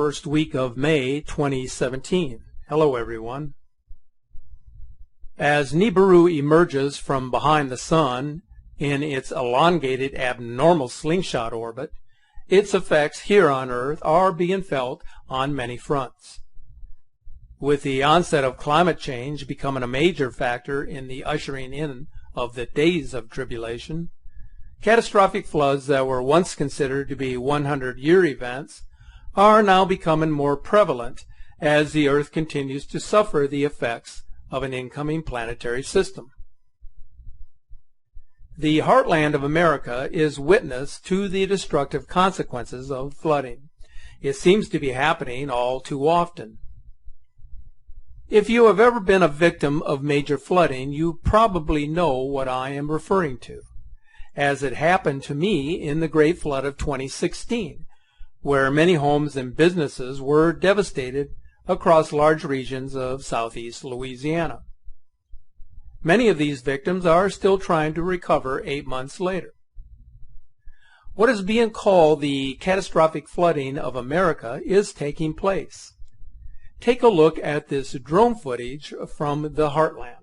first week of May 2017. Hello everyone. As Nibiru emerges from behind the Sun in its elongated abnormal slingshot orbit, its effects here on Earth are being felt on many fronts. With the onset of climate change becoming a major factor in the ushering in of the days of tribulation, catastrophic floods that were once considered to be 100-year events are now becoming more prevalent as the Earth continues to suffer the effects of an incoming planetary system. The heartland of America is witness to the destructive consequences of flooding. It seems to be happening all too often. If you have ever been a victim of major flooding, you probably know what I am referring to, as it happened to me in the Great Flood of 2016, where many homes and businesses were devastated across large regions of southeast Louisiana. Many of these victims are still trying to recover 8 months later. What is being called the catastrophic flooding of America is taking place. Take a look at this drone footage from the heartland.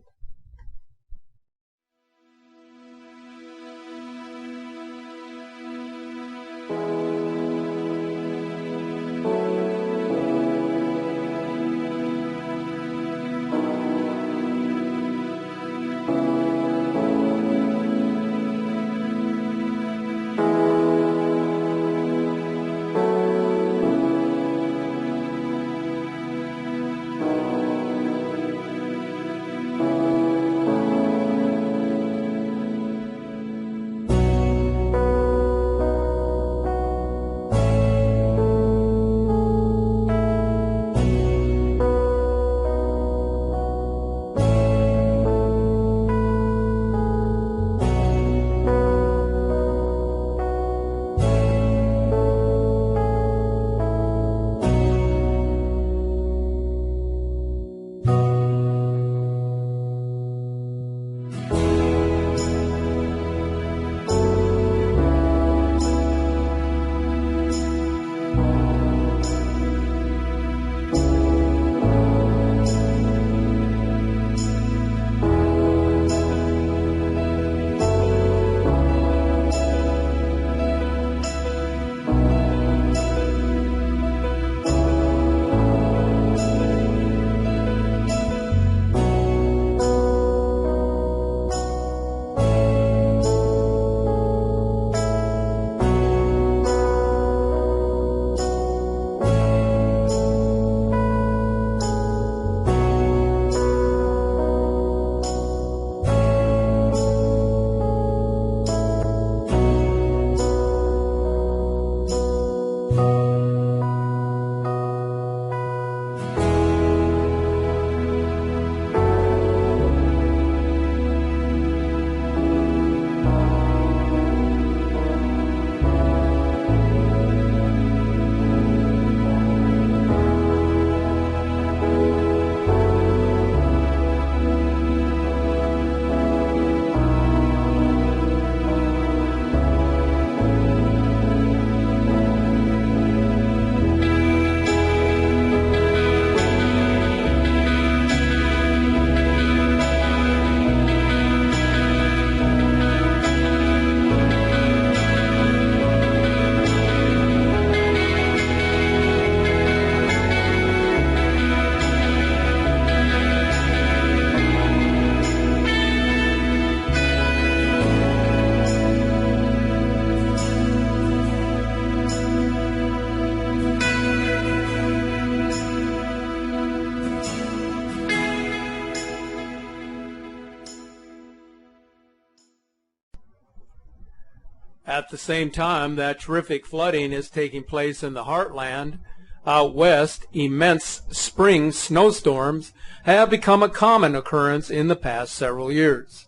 At the same time that terrific flooding is taking place in the heartland, out west, immense spring snowstorms have become a common occurrence in the past several years.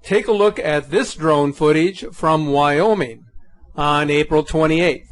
Take a look at this drone footage from Wyoming on April 28th.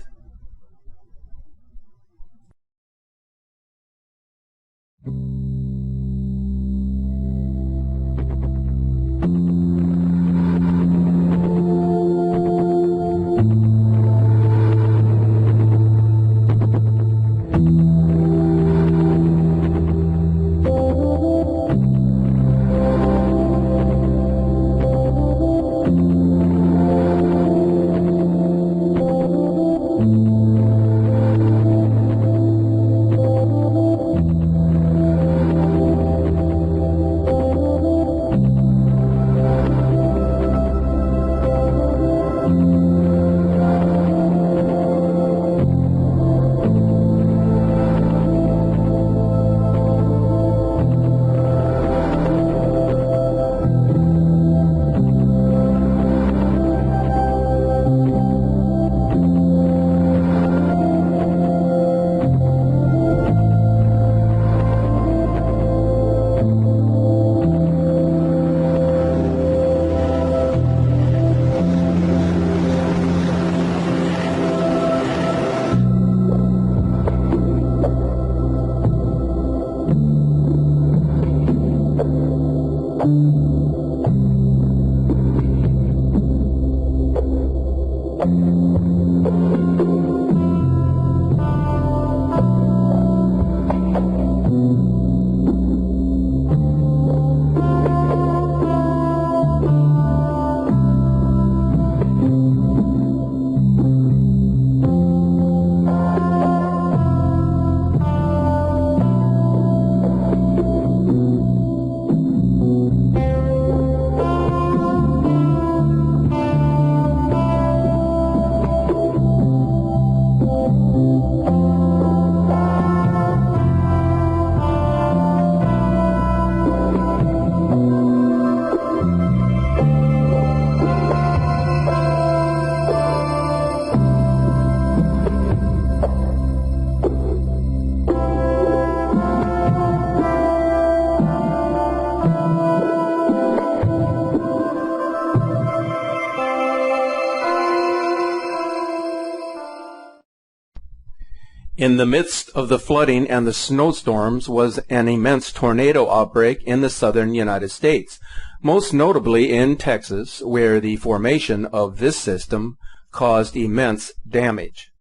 In the midst of the flooding and the snowstorms was an immense tornado outbreak in the southern United States, most notably in Texas, where the formation of this system caused immense damage.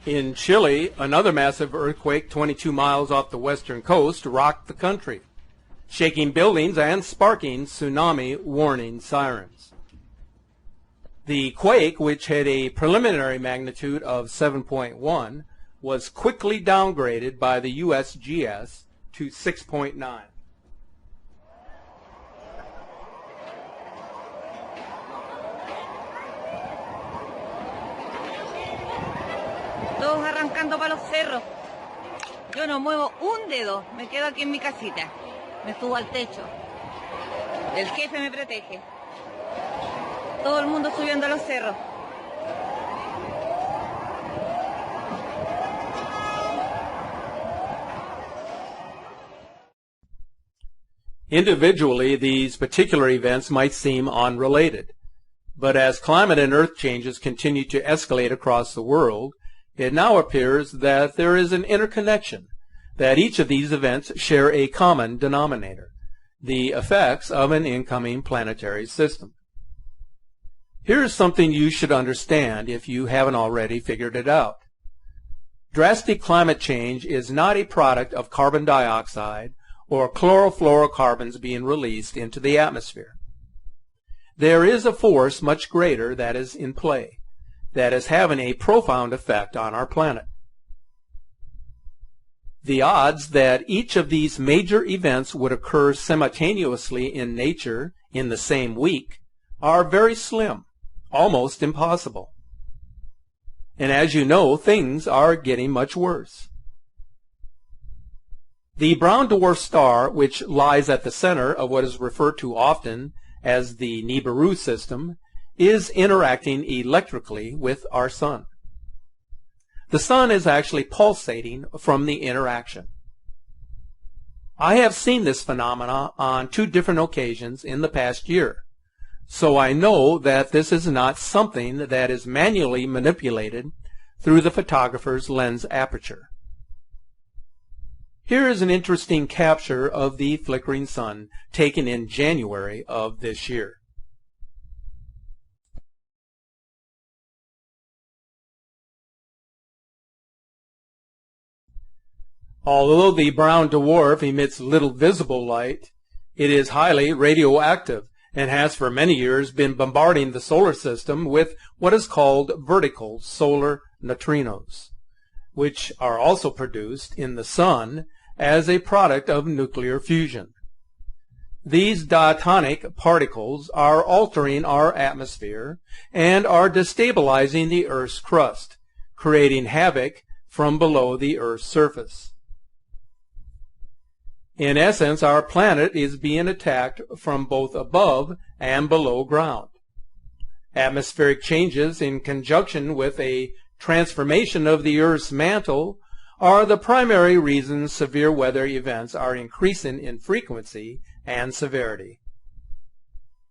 In Chile, another massive earthquake 22 miles off the western coast rocked the country, shaking buildings and sparking tsunami warning sirens. The quake, which had a preliminary magnitude of 7.1, was quickly downgraded by the USGS to 6.9. Todos arrancando para los cerros. Yo no muevo un dedo, me quedo aquí en mi casita. Me subo al techo. El jefe me protege. Todo el mundo subiendo a los cerros. Individually, these particular events might seem unrelated, but as climate and earth changes continue to escalate across the world, it now appears that there is an interconnection, that each of these events share a common denominator, the effects of an incoming planetary system. Here's something you should understand if you haven't already figured it out. Drastic climate change is not a product of carbon dioxide or chlorofluorocarbons being released into the atmosphere. There is a force much greater that is in play, that is having a profound effect on our planet. The odds that each of these major events would occur simultaneously in nature in the same week are very slim, almost impossible. And as you know, things are getting much worse. The brown dwarf star, which lies at the center of what is referred to often as the Nibiru system, is interacting electrically with our sun. The sun is actually pulsating from the interaction. I have seen this phenomena on 2 different occasions in the past year, so I know that this is not something that is manually manipulated through the photographer's lens aperture. Here is an interesting capture of the flickering sun taken in January of this year. Although the brown dwarf emits little visible light, it is highly radioactive and has for many years been bombarding the solar system with what is called vertical solar neutrinos, which are also produced in the sun as a product of nuclear fusion. These diatonic particles are altering our atmosphere and are destabilizing the Earth's crust, creating havoc from below the Earth's surface. In essence, our planet is being attacked from both above and below ground. Atmospheric changes in conjunction with a transformation of the Earth's mantle are the primary reasons severe weather events are increasing in frequency and severity.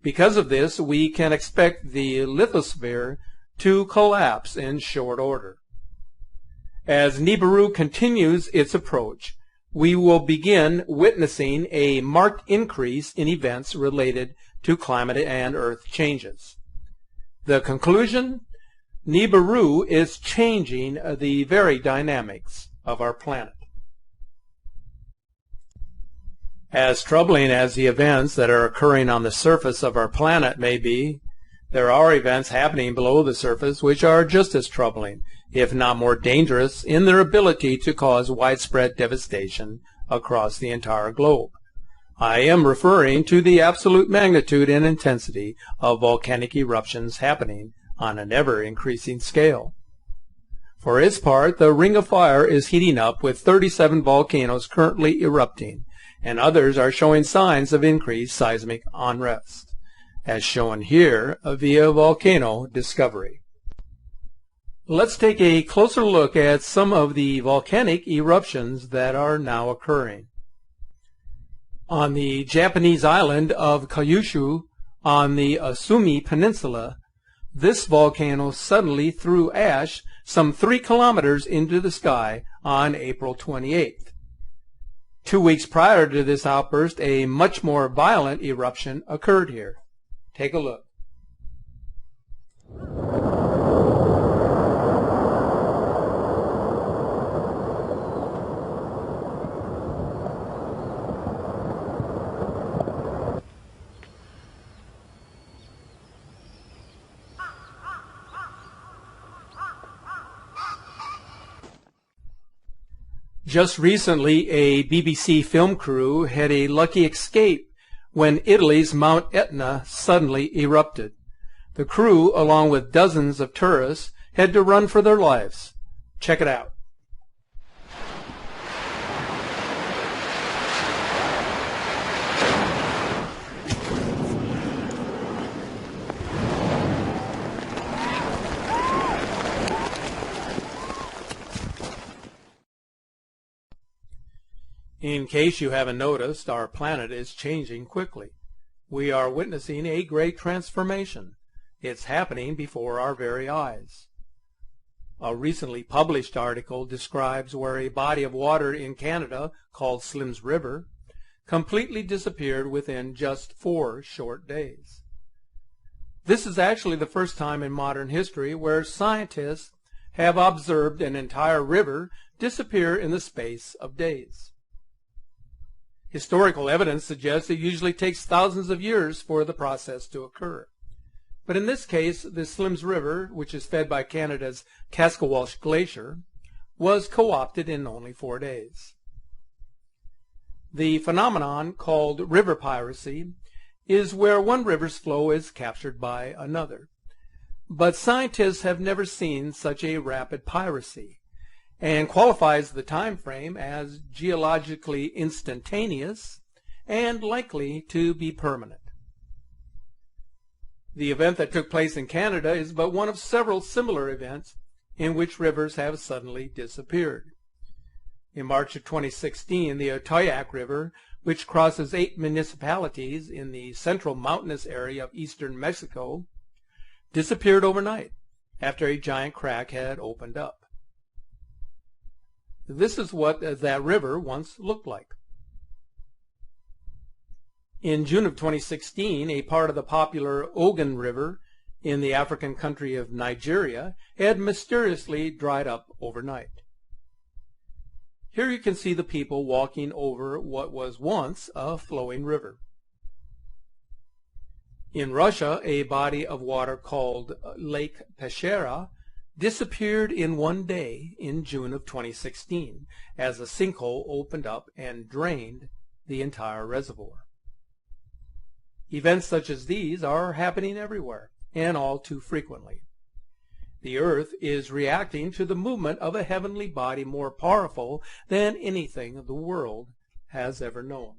Because of this, we can expect the lithosphere to collapse in short order. As Nibiru continues its approach, we will begin witnessing a marked increase in events related to climate and Earth changes. The conclusion? Nibiru is changing the very dynamics of our planet. As troubling as the events that are occurring on the surface of our planet may be, there are events happening below the surface which are just as troubling, if not more dangerous, in their ability to cause widespread devastation across the entire globe. I am referring to the absolute magnitude and intensity of volcanic eruptions happening on an ever-increasing scale. For its part, the Ring of Fire is heating up with 37 volcanoes currently erupting, and others are showing signs of increased seismic unrest, as shown here via volcano discovery. Let's take a closer look at some of the volcanic eruptions that are now occurring. On the Japanese island of Kyushu on the Asumi Peninsula, this volcano suddenly threw ash some 3 kilometers into the sky on April 28th. 2 weeks prior to this outburst, a much more violent eruption occurred here. Take a look. Just recently, a BBC film crew had a lucky escape when Italy's Mount Etna suddenly erupted. The crew, along with dozens of tourists, had to run for their lives. Check it out. In case you haven't noticed, our planet is changing quickly. We are witnessing a great transformation. It's happening before our very eyes. A recently published article describes where a body of water in Canada called Slims River completely disappeared within just 4 short days. This is actually the first time in modern history where scientists have observed an entire river disappear in the space of days. Historical evidence suggests it usually takes thousands of years for the process to occur. But in this case, the Slims River, which is fed by Canada's Kaskawalsh Glacier, was co-opted in only 4 days. The phenomenon called river piracy is where one river's flow is captured by another. But scientists have never seen such a rapid piracy, and qualifies the time frame as geologically instantaneous and likely to be permanent. The event that took place in Canada is but one of several similar events in which rivers have suddenly disappeared. In March of 2016, the Otoyac River, which crosses 8 municipalities in the central mountainous area of eastern Mexico, disappeared overnight after a giant crack had opened up. This is what that river once looked like. In June of 2016, a part of the popular Ogun River in the African country of Nigeria had mysteriously dried up overnight. Here you can see the people walking over what was once a flowing river. In Russia, a body of water called Lake Peshera disappeared in 1 day in June of 2016 as a sinkhole opened up and drained the entire reservoir. Events such as these are happening everywhere and all too frequently. The Earth is reacting to the movement of a heavenly body more powerful than anything the world has ever known.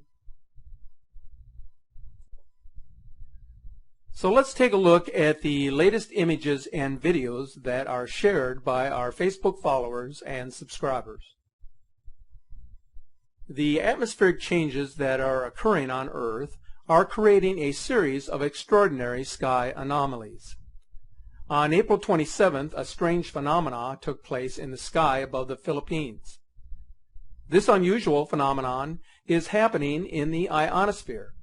So let's take a look at the latest images and videos that are shared by our Facebook followers and subscribers. The atmospheric changes that are occurring on Earth are creating a series of extraordinary sky anomalies. On April 27th, a strange phenomena took place in the sky above the Philippines. This unusual phenomenon is happening in the ionosphere,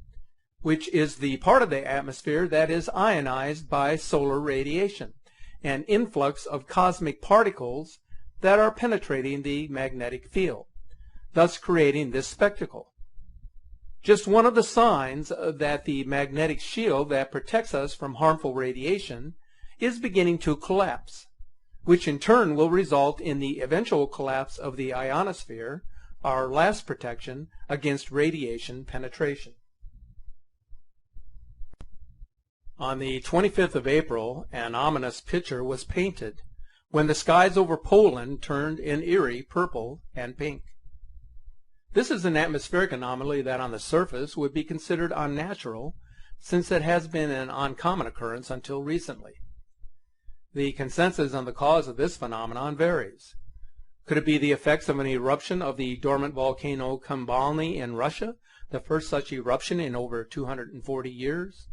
which is the part of the atmosphere that is ionized by solar radiation, an influx of cosmic particles that are penetrating the magnetic field, thus creating this spectacle. Just one of the signs that the magnetic shield that protects us from harmful radiation is beginning to collapse, which in turn will result in the eventual collapse of the ionosphere, our last protection against radiation penetration. On the 25th of April, an ominous picture was painted when the skies over Poland turned an eerie purple and pink. This is an atmospheric anomaly that on the surface would be considered unnatural, since it has been an uncommon occurrence until recently. The consensus on the cause of this phenomenon varies. Could it be the effects of an eruption of the dormant volcano Kembalny in Russia, the first such eruption in over 240 years?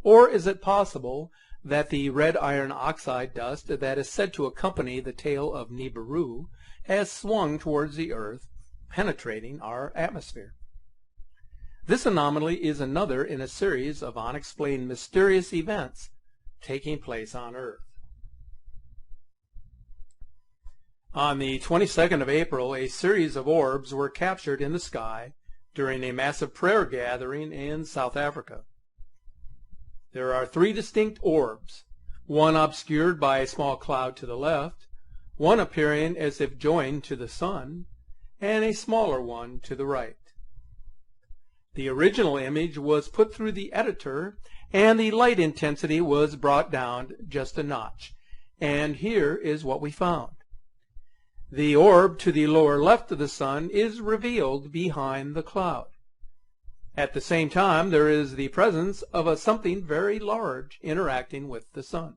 Or is it possible that the red iron oxide dust that is said to accompany the tail of Nibiru has swung towards the Earth, penetrating our atmosphere? This anomaly is another in a series of unexplained mysterious events taking place on Earth. On the 22nd of April, a series of orbs were captured in the sky during a massive prayer gathering in South Africa. There are three distinct orbs, one obscured by a small cloud to the left, one appearing as if joined to the sun, and a smaller one to the right. The original image was put through the editor, and the light intensity was brought down just a notch. And here is what we found. The orb to the lower left of the sun is revealed behind the cloud. At the same time, there is the presence of something very large interacting with the sun.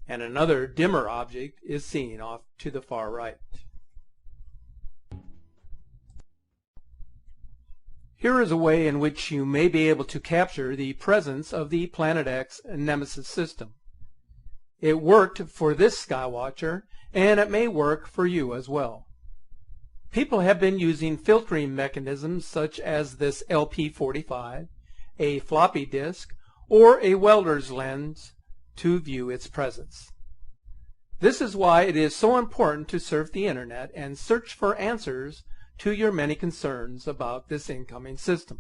And another dimmer object is seen off to the far right. Here is a way in which you may be able to capture the presence of the Planet X Nemesis system. It worked for this skywatcher, and it may work for you as well. People have been using filtering mechanisms such as this LP45, a floppy disk, or a welder's lens to view its presence. This is why it is so important to surf the internet and search for answers to your many concerns about this incoming system.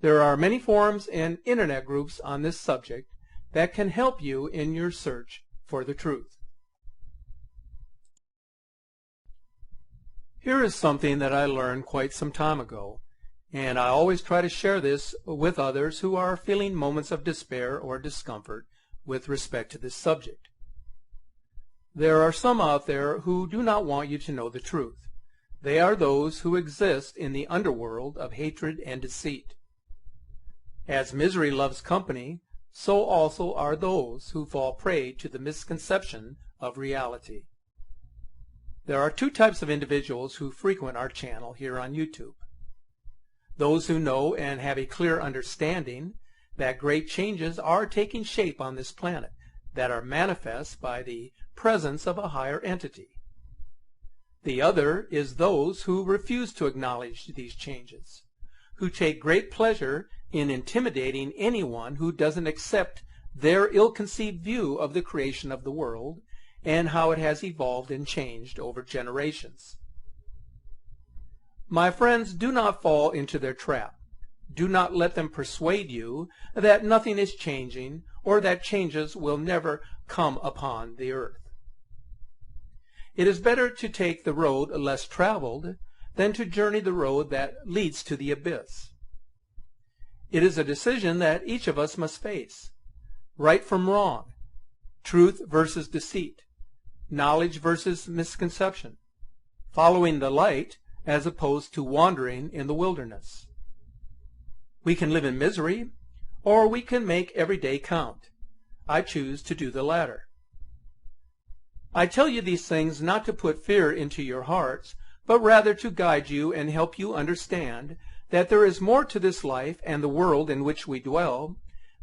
There are many forums and internet groups on this subject that can help you in your search for the truth. Here is something that I learned quite some time ago, and I always try to share this with others who are feeling moments of despair or discomfort with respect to this subject. There are some out there who do not want you to know the truth. They are those who exist in the underworld of hatred and deceit. As misery loves company, so also are those who fall prey to the misconception of reality. There are two types of individuals who frequent our channel here on YouTube. Those who know and have a clear understanding that great changes are taking shape on this planet that are manifest by the presence of a higher entity. The other is those who refuse to acknowledge these changes, who take great pleasure in intimidating anyone who doesn't accept their ill-conceived view of the creation of the world and how it has evolved and changed over generations. My friends, do not fall into their trap. Do not let them persuade you that nothing is changing or that changes will never come upon the earth. It is better to take the road less traveled than to journey the road that leads to the abyss. It is a decision that each of us must face. Right from wrong, truth versus deceit, knowledge versus misconception, following the light as opposed to wandering in the wilderness. We can live in misery, or we can make every day count. I choose to do the latter. I tell you these things not to put fear into your hearts, but rather to guide you and help you understand that there is more to this life and the world in which we dwell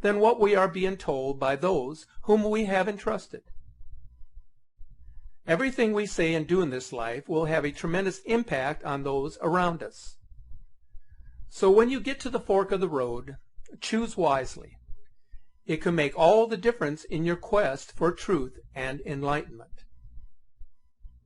than what we are being told by those whom we have entrusted. Everything we say and do in this life will have a tremendous impact on those around us. So when you get to the fork of the road, choose wisely. It can make all the difference in your quest for truth and enlightenment.